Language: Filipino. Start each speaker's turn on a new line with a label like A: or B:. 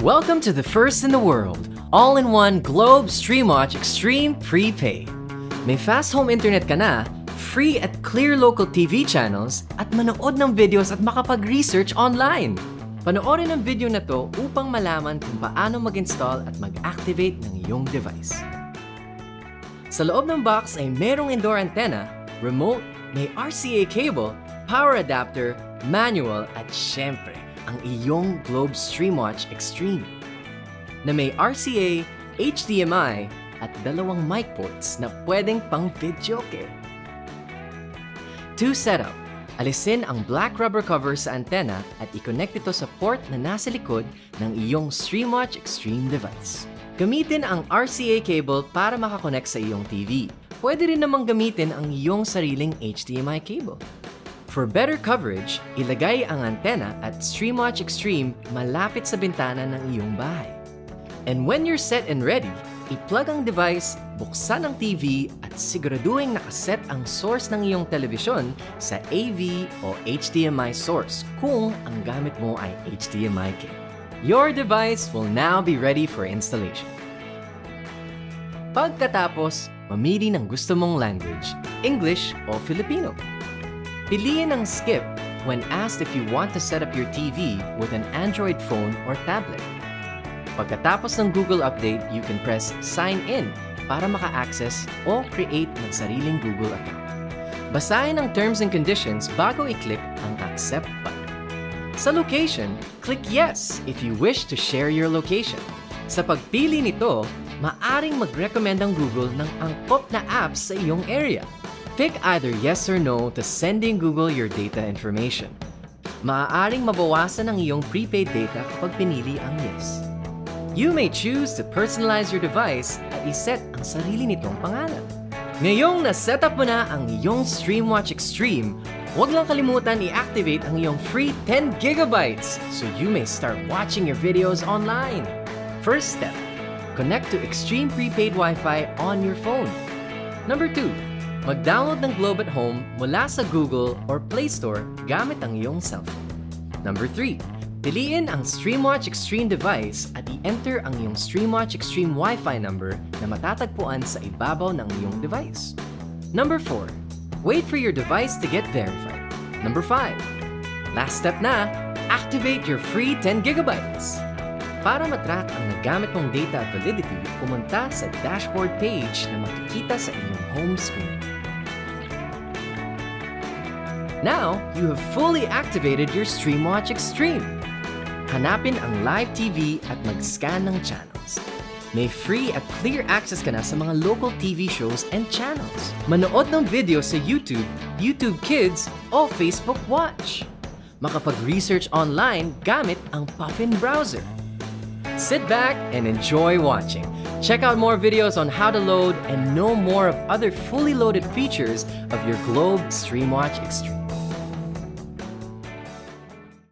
A: Welcome to the first in the world, all-in-one Globe Streamwatch Xtreme Prepaid. May fast home internet ka na, free at clear local TV channels, at manood ng videos at makapag-research online. Panoorin ang video na to upang malaman kung paano mag-install at mag-activate ng iyong device. Sa loob ng box ay merong indoor antenna, remote, may RCA cable, power adapter, manual, at syempre, ang iyong Globe Streamwatch Xtreme na may RCA, HDMI at dalawang mic ports na pwedeng pang videoke. To set up, alisin ang black rubber cover sa antenna at i-connect ito sa port na nasa likod ng iyong Streamwatch Xtreme device. Gamitin ang RCA cable para makakonect sa iyong TV. Pwede rin namang gamitin ang iyong sariling HDMI cable. For better coverage, ilagay ang antenna at Streamwatch Xtreme malapit sa bintana ng iyong bahay. And when you're set and ready, i-plug ang device, buksan ang TV at siguraduhin nakaset ang source ng iyong telebisyon sa AV o HDMI source kung ang gamit mo ay HDMI cable. Your device will now be ready for installation. Pagkatapos, mamili ng gusto mong language, English o Filipino. Piliin ang skip when asked if you want to set up your TV with an Android phone or tablet. Pagkatapos ng Google update, you can press Sign In para maka-access o create ng sariling Google account. Basahin ang terms and conditions bago i-click ang Accept button. Sa location, click Yes if you wish to share your location. Sa pagpili nito, maaring mag-recommend ang Google ng angkop na apps sa iyong area. Pick either yes or no to sending Google your data information. Maaaring mabawasan ang iyong prepaid data kapag pinili ang yes. You may choose to personalize your device at iset ang sarili nitong pangalan. Ngayong na-setup mo na ang iyong Streamwatch Xtreme, huwag lang kalimutan i-activate ang iyong free 10 GB so you may start watching your videos online. First step, connect to Xtreme Prepaid Wi-Fi on your phone. Number 2, mag-download ng Globe at Home mula sa Google or Play Store gamit ang iyong cellphone. Number 3, piliin ang Streamwatch Xtreme device at i-enter ang iyong Streamwatch Xtreme Wi-Fi number na matatagpuan sa ibabaw ng iyong device. Number 4, wait for your device to get verified. Number 5, last step na, activate your free 10 GB. Para matrack ang nagamit mong data at validity, pumunta sa dashboard page na makikita sa iyong home screen. Now, you have fully activated your Streamwatch Xtreme. Hanapin ang live TV at mag-scan ng channels. May free at clear access ka na sa mga local TV shows and channels. Manood ng video sa YouTube, YouTube Kids, o Facebook Watch. Makapag-research online gamit ang Puffin browser. Sit back and enjoy watching. Check out more videos on how to load and know more of other fully loaded features of your Globe Streamwatch Xtreme.